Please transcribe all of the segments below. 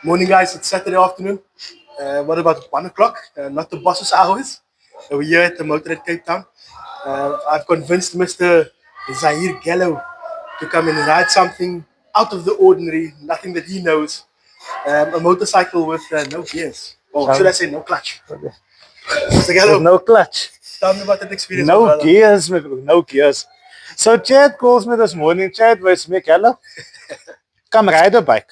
Morning, guys. It's Saturday afternoon. What about 1 o'clock? Not the boss's hours. We're here at the motor at Cape Town. I've convinced Mr. Zahir Gallo to come and ride something out of the ordinary, nothing that he knows. A motorcycle with no gears. Or should I say no clutch? Mr. Gallo, With no clutch, tell me about that experience, my no brother. gears, no gears. So Chad calls me this morning. Chad was me, hello, come ride a bike.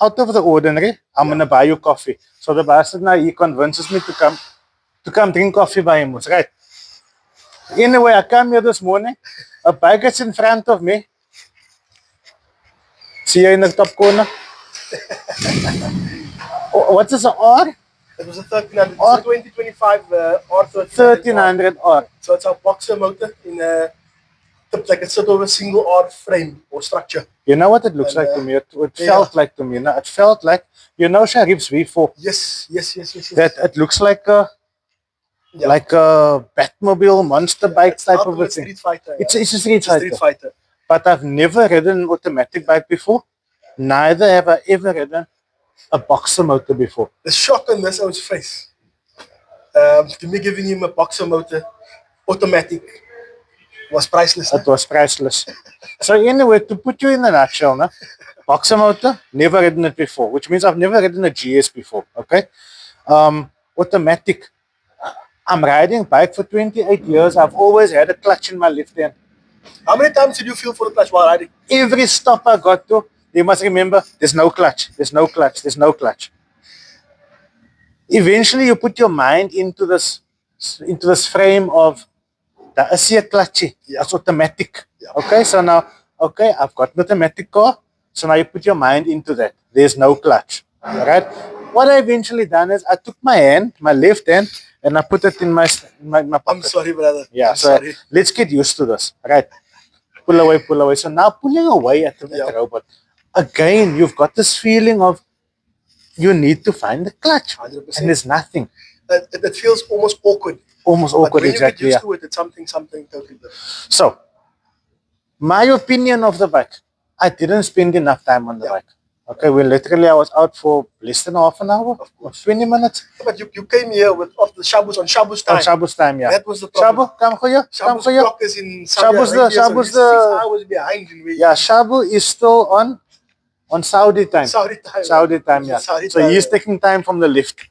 Out of the ordinary, I'm gonna buy you coffee. So the bastard now he convinces me to come drink coffee by him. Right. Anyway, I come here this morning. A bike is in front of me. See you in the top corner. What is an R? It was a 1300. Or- It's a 2025 R1300. 1300 R. So it's a boxer motor in a like a sort of a single R frame or structure. You know what it looks like to me? It felt like to me. No, it felt like, Sharif's V4. Yes. That it looks like a Batmobile monster bike type of a thing. Street Fighter. It's a street Street fighter. Fighter. But I've never ridden an automatic bike before. Neither have I ever ridden a boxer motor before. The shock on this one's face. To me giving him a boxer motor, automatic, was priceless. It was priceless. So anyway, to put you in a nutshell, no? Boxer motor, never ridden it before, which means I've never ridden a GS before. Okay, automatic. I'm riding bike for 28 years. I've always had a clutch in my left hand. How many times did you feel for the clutch while riding? Every stop I got to, you must remember, there's no clutch. There's no clutch. There's no clutch. Eventually, you put your mind into this frame of the Asia clutchy. It's automatic. Okay, so now, I've got an automatic car. So now you put your mind into that. There's no clutch. All right. What I eventually done is I took my left hand, and I put it in my pocket. I'm sorry, brother. Yeah, I'm so sorry. let's get used to this. Right. Pull away. So now pulling away at the robot. Again, you've got this feeling of you need to find the clutch. 100%. And there's nothing. It feels almost awkward. Almost But awkward, when you exactly. get used Yeah. to it, it's something totally different. So, my opinion of the bike, I didn't spend enough time on the bike. Okay, I was out for less than half an hour, or 20 minutes. But you came here off the Shabus on Shabu's time. On Shabu's time, yeah. That was the problem. Shabu, come here. Come Shabu's here. clock is in Saudi Shabu's Arabia, so Shabu's he's 6 hours behind. Yeah, Shabu is still on Saudi time. Saudi time. Saudi time, yeah. Saudi So time, he's taking time from the lift.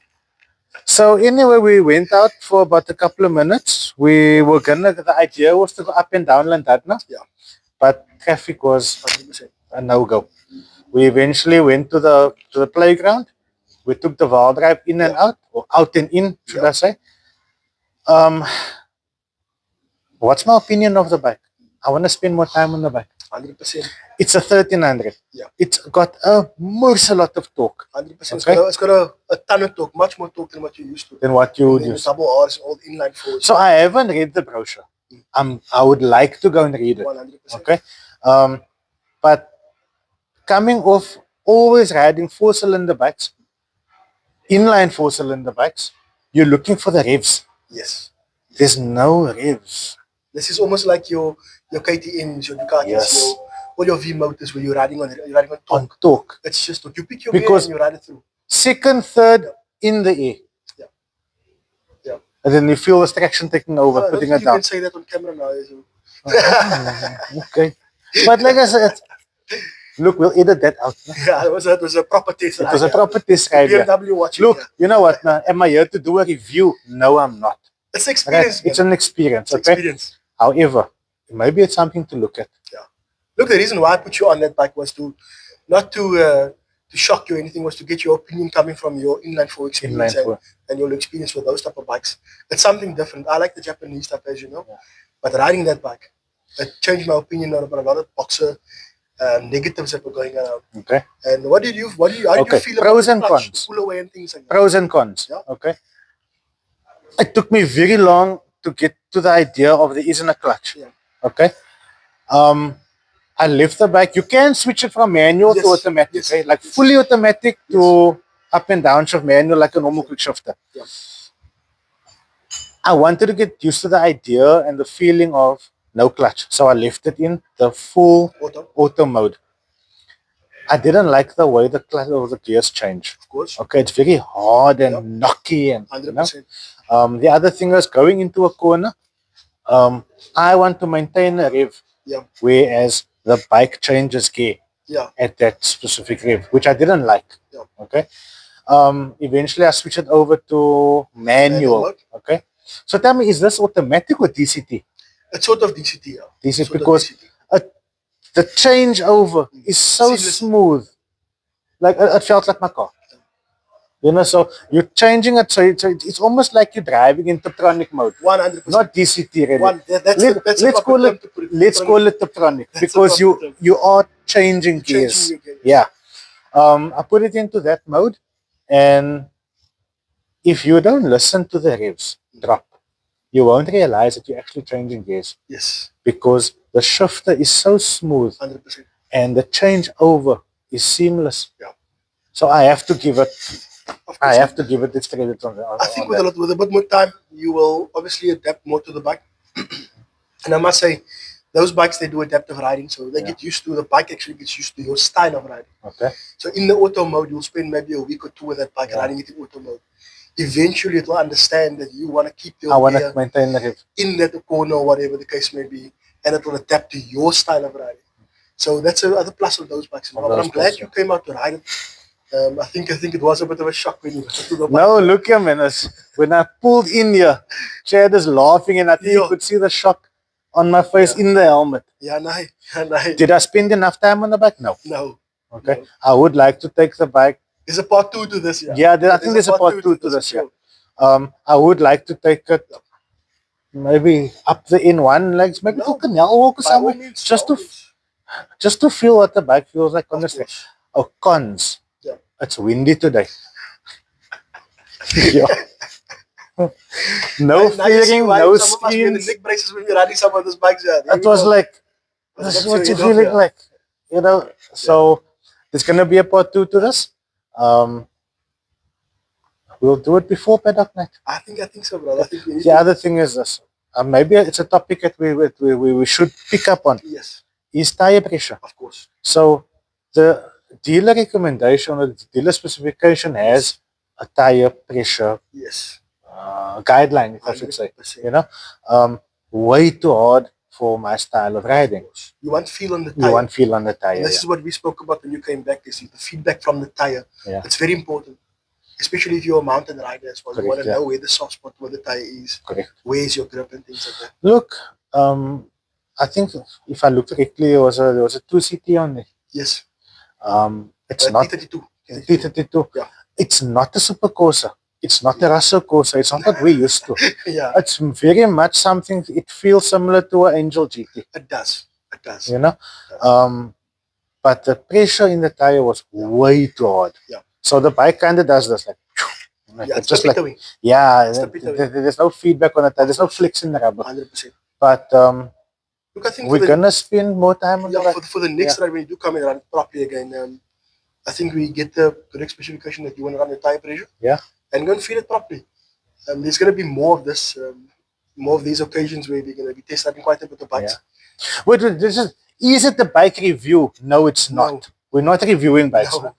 So anyway, we went out for about a couple of minutes. The idea was to go up and down like that, no? Yeah. But traffic was 100%. a no-go. We eventually went to the playground. We took the wall drive in and out, or out and in, should I say. What's my opinion of the bike? I want to spend more time on the bike. 100%. It's a 1300. Yeah. It's got a lot of torque. 100%. Okay. It's got a ton of torque, much more torque than what you used to. Than what you would And then use. the double R's, all the inline fours. So I haven't read the brochure. I would like to go and read it. 100%. Okay. But coming off always riding 4-cylinder bikes, inline 4-cylinder bikes, you're looking for the revs. Yes. There's no revs. This is almost like your KTMs, your Ducatis, Yes. all your V motors where you're riding on torque. On torque. It's just torque. You pick your Because- gear and you ride it through. Second, third in the air. Yeah. And then you feel the traction taking over, I don't putting think it you down. can say that on camera now. Is it? Okay. But like I said, look, we'll edit that out. No? Yeah, it was a proper test. It was a proper test ride. Yeah. BMW watching. Look, Yeah. you know what, man? Am I here to do a review? No, I'm not. It's Right? experience. It's man. an experience, It's okay? experience. However, maybe it's something to look at. Look, the reason why I put you on that bike was to not to shock you or anything, was to get your opinion coming from your inline four experience Inline four. and your experience with those type of bikes. It's something different. I like the Japanese stuff, as you know, but riding that bike, it changed my opinion about a lot of boxer negatives that were going around. Okay. And how did you Okay, feel pros about and the clutch, cons. pull away and things like that? Pros and cons. Yeah. Okay. It took me very long to get to the idea of there isn't a clutch. Yeah. Okay. I left the bike. You can switch it from manual to Yes, automatic, yes, right? Like yes. fully automatic to up and down shift manual, like a normal quick shifter. Yeah. I wanted to get used to the idea and the feeling of no clutch, so I left it in the full Auto. auto mode. I didn't like the way the clutch or the gears change. Of course. Okay, it's very hard and knocky and 100%. The other thing is going into a corner. I want to maintain a rev, Yeah. whereas the bike changes gear Yeah. at that specific rev, which I didn't like. Yeah. Okay. Eventually I switched it over to manual. mode. Okay. So tell me, is this automatic or DCT? It's sort of DCT. Yeah. DCT Sort of because DCT. the changeover is so Seamless. smooth. Like it felt like my car. You know, so you're changing it, so it's almost like you're driving in Tiptronic mode, 100%. not DCT really. That's let's a call it to put it. let's call it Tiptronic That's a because proper term. you are changing gears. Changing your gears. Yeah. I put it into that mode, and if you don't listen to the revs drop, you won't realize that you're actually changing gears Yes. because the shifter is so smooth 100%. and the changeover is seamless. Yeah. So I have to give it. Of course. I have to give it its credit on I think on that. with a bit more time, you will obviously adapt more to the bike. And I must say, those bikes, they do adaptive riding, so they get used to, the bike actually gets used to your style of riding. Okay. So in the auto mode, you'll spend maybe a week or two with that bike riding it in auto mode. Eventually, it will understand that you want to keep I your want to gear maintain the rev. in that corner or whatever the case may be, and it will adapt to your style of riding. So that's another plus of those bikes. But I'm glad you came out to ride it. I think it was a bit of a shock when you got to the bike. No, look here, man. When I pulled in here, Chad is laughing, and I think you could see the shock on my face in the helmet. Yeah, no. Did I spend enough time on the bike? No. No. Okay. No. I would like to take the bike. There's a part 2 to this, yeah. Yeah, I think there's a part two to this, yeah. I would like to take it maybe up the N1 legs, maybe to Canal Walk or something, just to feel what the bike feels like on the street. Oh, cons. Yeah. It's windy today. Yeah. No fearing, no screens. Neck braces when you're riding some of those bikes. Yeah. It was like, this is what you're feeling like. You know, so there's going to be a part 2 to this. We'll do it before paddock night. I think so, brother. I think we need the other thing is this. Maybe it's a topic that we should pick up on. Yes. Is tire pressure. Of course. So the dealer recommendation or the dealer specification has a tire pressure guideline, if I should say. You know, way too hard for my style of riding. You want feel on the tire. You want feel on the tire. And this is what we spoke about when you came back. Is the feedback from the tire. Yeah. It's very important, especially if you're a mountain rider as well. Correct, You want to know where the soft spot, where the tire is, where's your grip and things like that. Look, I think if I look correctly, there was a 2CT on there. Yes. It's not T32. T32. Yeah. It's not a super Corsa. It's not a Russell Corsa. It's not what we used to. Yeah. It's very much something. It feels similar to an Angel GT. It does. It does. You know, but the pressure in the tire was way too hard. Yeah. So the bike kind of does this, like it's just like there's no feedback on the tire. There's no flex in the rubber. 100%. But look, I think we're gonna spend more time on the bike. For the next ride when you do come and run properly again. I think we get the correct specification that you want to run the tire pressure. Yeah. And go and feel it properly. There's going to be more of this, more of these occasions where we're going to be testing quite a bit of bikes. Yeah. Wait, is it the bike review? No, it's not. No. We're not reviewing bikes. No.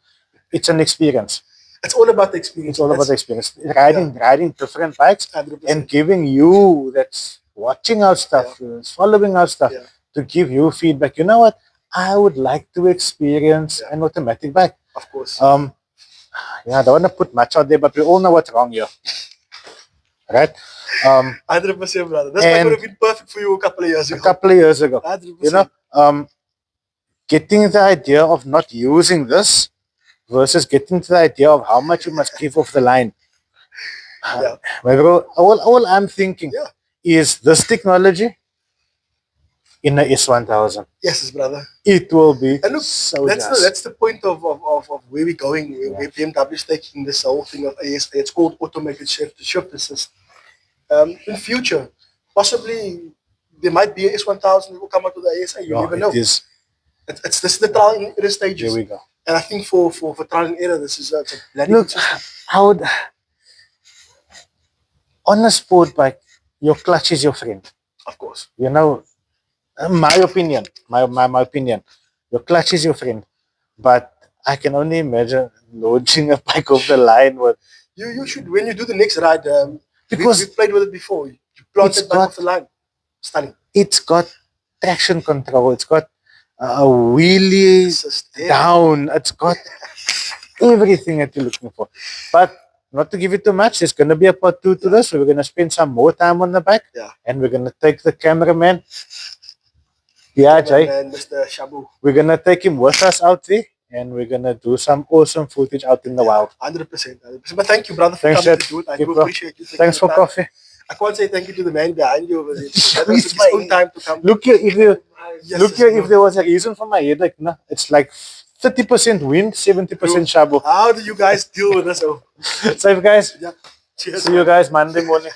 It's an experience. It's all about the experience. It's all about the experience. Riding different bikes 100%. And giving you that's watching our stuff, following our stuff, to give you feedback. You know what? I would like to experience an automatic bike. Of course. I don't want to put much out there, but we all know what's wrong here. Right? 100%, brother. This bike would have been perfect for you a couple of years ago. 100%. You know, getting the idea of not using this versus getting to the idea of how much you must give off the line. All I'm thinking is this technology in the S1000. Yes, brother. It will be and look, so that's the point of where we're going. Where BMW is taking this whole thing of ASA. It's called automated shift assist. In future, possibly there might be a S1000 that will come out with the ASA. You never know. This is the trial and error stages. Here we go. And I think for trial and error, this is a look. I would on a sport bike, your clutch is your friend. Of course. You know. My opinion, my opinion. Your clutch is your friend, but I can only imagine launching a bike off the line with You should, when you do the next ride, Because we played with it before. You it's planted back got- off the line. Stunning. it's got traction control. It's got a wheelie Assist, everything. down. It's got everything that you're looking for. But not to give you too much, there's going to be a part 2 to this. So we're going to spend some more time on the bike. Yeah. And we're going to take the cameraman. Yeah, Jay. And Mr. Shabu. We're going to take him with us out there. And we're going to do some awesome footage out in the wild. 100%. But thank you, brother, for Thanks, coming Chad. to do it. I Okay, do bro. appreciate you. taking Thanks the for time. coffee. I can't say thank you to the man behind you over there. That Squeeze was his my own time to come. Look here, if you Yes, look yes, here, bro. if there was a reason for my headache, no, it's like 30% wind, 70% shabu. How do you guys deal with this? Oh, So, guys, yeah. Cheers. see you guys Monday morning.